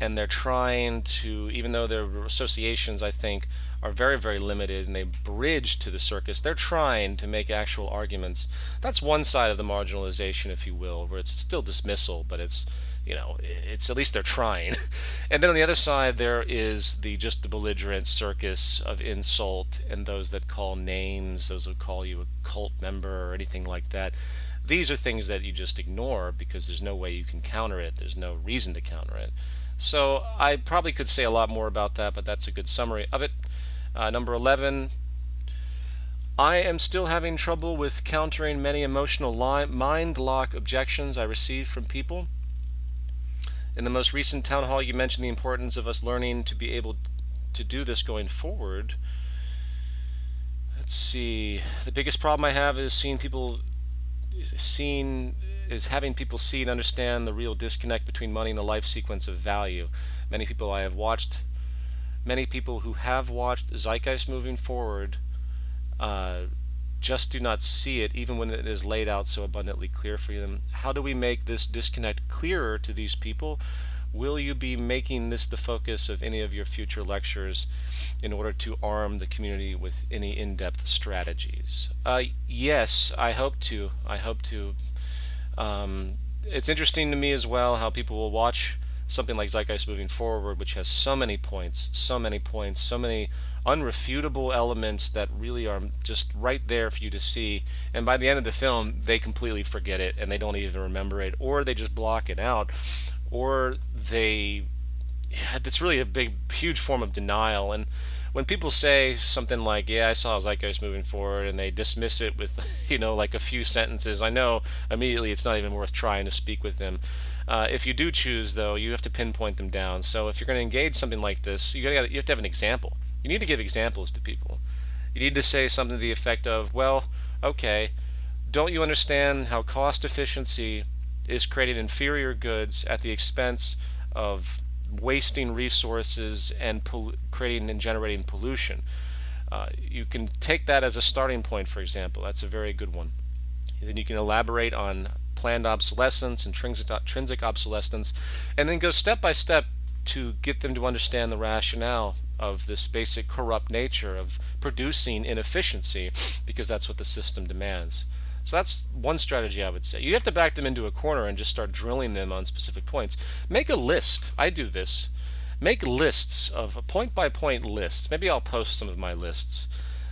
and they're trying to, even though their associations, I think, are very, very limited and they bridge to the circus, they're trying to make actual arguments. That's one side of the marginalization, if you will, where it's still dismissal, but it's, it's at least they're trying. And then on the other side, there is the belligerent circus of insult and those that call names, those who call you a cult member or anything like that. These are things that you just ignore because there's no way you can counter it. There's no reason to counter it. So I probably could say a lot more about that, but that's a good summary of it. Number 11, I am still having trouble with countering many emotional mind lock objections I receive from people. In the most recent town hall, you mentioned the importance of us learning to be able to do this going forward. Let's see. The biggest problem I have is having people see and understand the real disconnect between money and the life sequence of value. Many people who have watched Zeitgeist moving forward just do not see it, even when it is laid out so abundantly clear for them. How do we make this disconnect clearer to these people? Will you be making this the focus of any of your future lectures in order to arm the community with any in-depth strategies? Yes, I hope to. It's interesting to me as well how people will watch something like Zeitgeist moving forward, which has so many points, so many unrefutable elements that really are just right there for you to see. And by the end of the film, they completely forget it and they don't even remember it, or they just block it out, or it's really a huge form of denial. And when people say something like, yeah, I saw Zeitgeist moving forward, and they dismiss it with, like a few sentences, I know immediately it's not even worth trying to speak with them. If you do choose, though, you have to pinpoint them down. So if you're going to engage something like this, you have to have an example. You need to give examples to people. You need to say something to the effect of, well, okay, don't you understand how cost efficiency is creating inferior goods at the expense of wasting resources and creating and generating pollution? You can take that as a starting point, for example. That's a very good one. Then you can elaborate on planned obsolescence, intrinsic obsolescence, and then go step by step to get them to understand the rationale of this basic corrupt nature of producing inefficiency, because that's what the system demands. So that's one strategy I would say. You have to back them into a corner and just start drilling them on specific points. Make a list. I do this. Make lists of point-by-point lists. Maybe I'll post some of my lists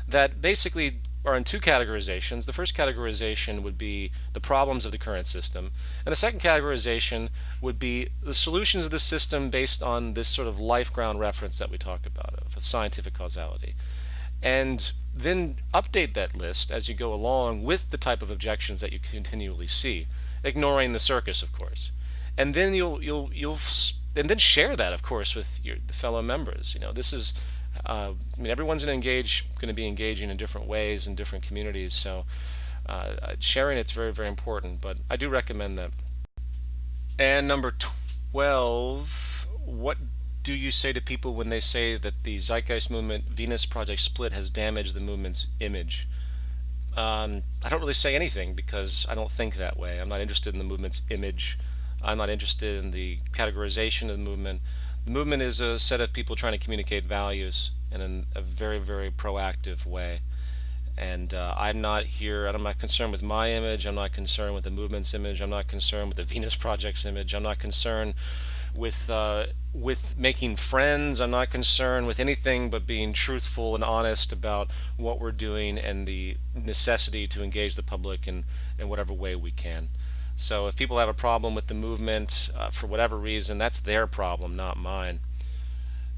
that basically are in two categorizations. The first categorization would be the problems of the current system, and the second categorization would be the solutions of the system based on this sort of life ground reference that we talk about of scientific causality. And then update that list as you go along with the type of objections that you continually see, ignoring the circus, of course. And then and then share that, of course, with the fellow members. This is everyone's going to be engaging in different ways in different communities, so sharing it's very, very important, but I do recommend that. And number 12, what do you say to people when they say that the Zeitgeist movement Venus Project split has damaged the movement's image? I don't really say anything because I don't think that way. I'm not interested in the movement's image. I'm not interested in the categorization of the movement. The movement is a set of people trying to communicate values in a very, very proactive way. And I'm not concerned with my image. I'm not concerned with the movement's image. I'm not concerned with the Venus Project's image. I'm not concerned with making friends. I'm not concerned with anything but being truthful and honest about what we're doing and the necessity to engage the public in whatever way we can. So if people have a problem with the movement for whatever reason, that's their problem, not mine.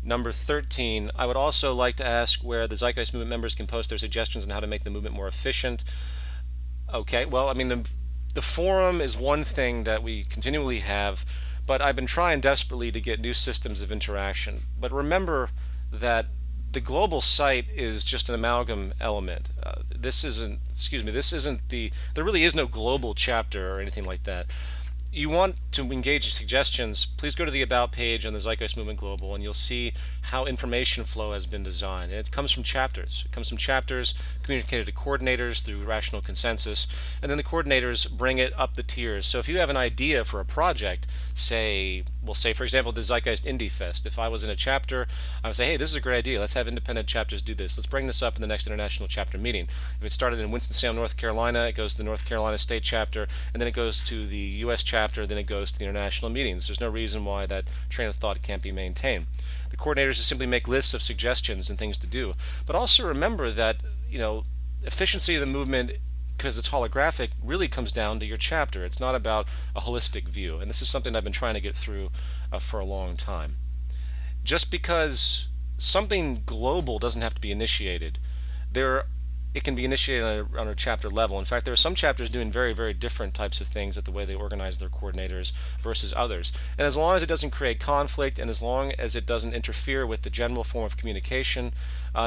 Number 13, I would also like to ask where the Zeitgeist movement members can post their suggestions on how to make the movement more efficient. Okay, well, the forum is one thing that we continually have, but I've been trying desperately to get new systems of interaction. But remember that the global site is just an amalgam element. There really is no global chapter or anything like that. you want to engage suggestions, please go to the About page on the Zeitgeist Movement Global, and you'll see how information flow has been designed. And it comes from chapters. It comes from chapters communicated to coordinators through rational consensus, and then the coordinators bring it up the tiers. So if you have an idea for a project, we'll say, for example, the Zeitgeist Indie Fest. If I was in a chapter, I would say, hey, this is a great idea. Let's have independent chapters do this. Let's bring this up in the next international chapter meeting. If it started in Winston-Salem, North Carolina, it goes to the North Carolina State chapter, and then it goes to the U.S. chapter, then it goes to the international meetings. There's no reason why that train of thought can't be maintained. The coordinators just simply make lists of suggestions and things to do. But also remember that, efficiency of the movement, because it's holographic, really comes down to your chapter. It's not about a holistic view. And this is something I've been trying to get through for a long time. Just because something global doesn't have to be initiated, it can be initiated on a chapter level. In fact, there are some chapters doing very, very different types of things at the way they organize their coordinators versus others. And as long as it doesn't create conflict, and as long as it doesn't interfere with the general form of communication,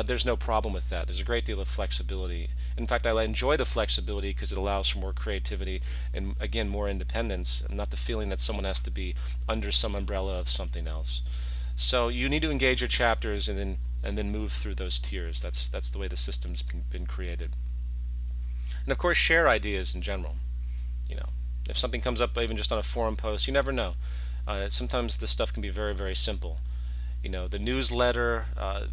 there's no problem with that. There's a great deal of flexibility. In fact, I enjoy the flexibility because it allows for more creativity and, again, more independence, and not the feeling that someone has to be under some umbrella of something else. So you need to engage your chapters and then move through those tiers. That's the way the system's been created. And of course, share ideas in general. If something comes up even just on a forum post, you never know. Sometimes this stuff can be very, very simple. The newsletter,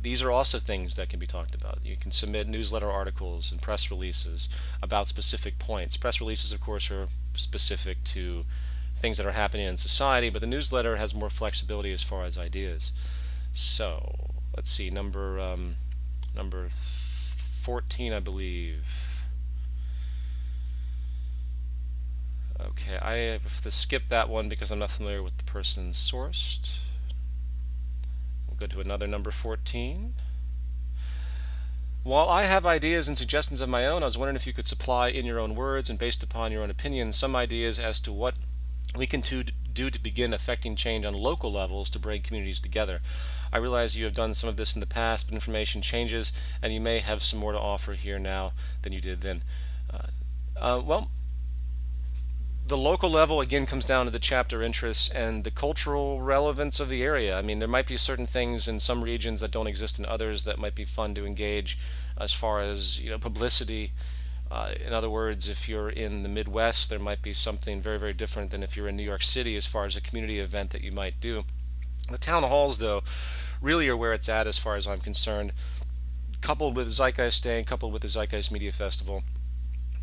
these are also things that can be talked about. You can submit newsletter articles and press releases about specific points. Press releases, of course, are specific to things that are happening in society, but the newsletter has more flexibility as far as ideas. So let's see, number 14, I believe. Okay, I have to skip that one because I'm not familiar with the person sourced. We'll go to another number 14. While I have ideas and suggestions of my own, I was wondering if you could supply in your own words and based upon your own opinions some ideas as to what we can do to begin affecting change on local levels to bring communities together. I realize you have done some of this in the past, but information changes, and you may have some more to offer here now than you did then. Well, the local level again comes down to the chapter interests and the cultural relevance of the area. I mean, there might be certain things in some regions that don't exist in others that might be fun to engage as far as publicity. In other words, if you're in the Midwest, there might be something very, very different than if you're in New York City as far as a community event that you might do. The town halls, though, really are where it's at as far as I'm concerned, coupled with Zeitgeist Day and coupled with the Zeitgeist Media Festival.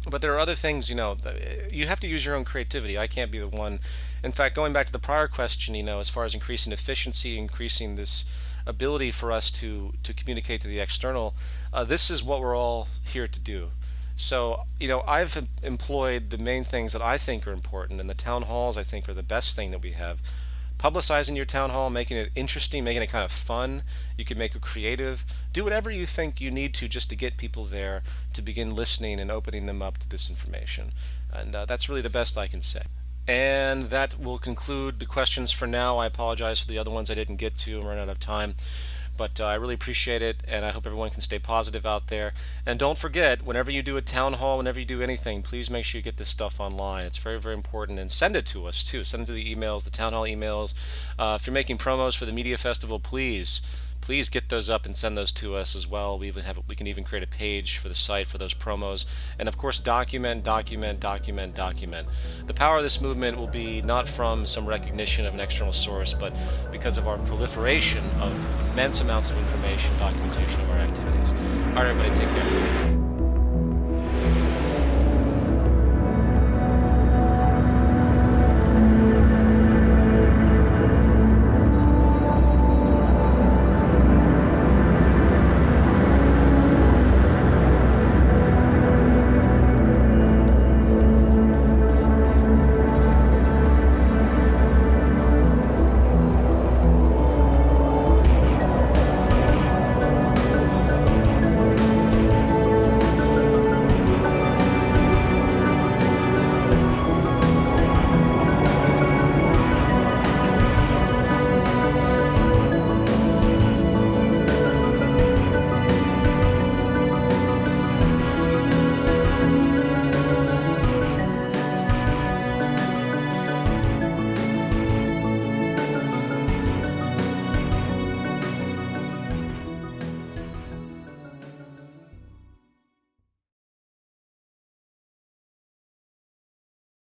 But there are other things, you have to use your own creativity. I can't be the one. In fact, going back to the prior question, as far as increasing efficiency, increasing this ability for us to communicate to the external, this is what we're all here to do. So, I've employed the main things that I think are important, and the town halls I think are the best thing that we have. Publicizing your town hall, making it interesting, making it kind of fun. You can make it creative. Do whatever you think you need to just to get people there to begin listening and opening them up to this information. And that's really the best I can say. And that will conclude the questions for now. I apologize for the other ones I didn't get to. I'm running out of time. But I really appreciate it, and I hope everyone can stay positive out there. And don't forget, whenever you do a town hall, whenever you do anything, please make sure you get this stuff online. It's very, very important. And send it to us, too. Send it to the emails, the town hall emails. If you're making promos for the media festival, please get those up and send those to us as well. We can even create a page for the site for those promos. And of course, document. The power of this movement will be not from some recognition of an external source, but because of our proliferation of immense amounts of information, documentation of our activities. All right, everybody, take care.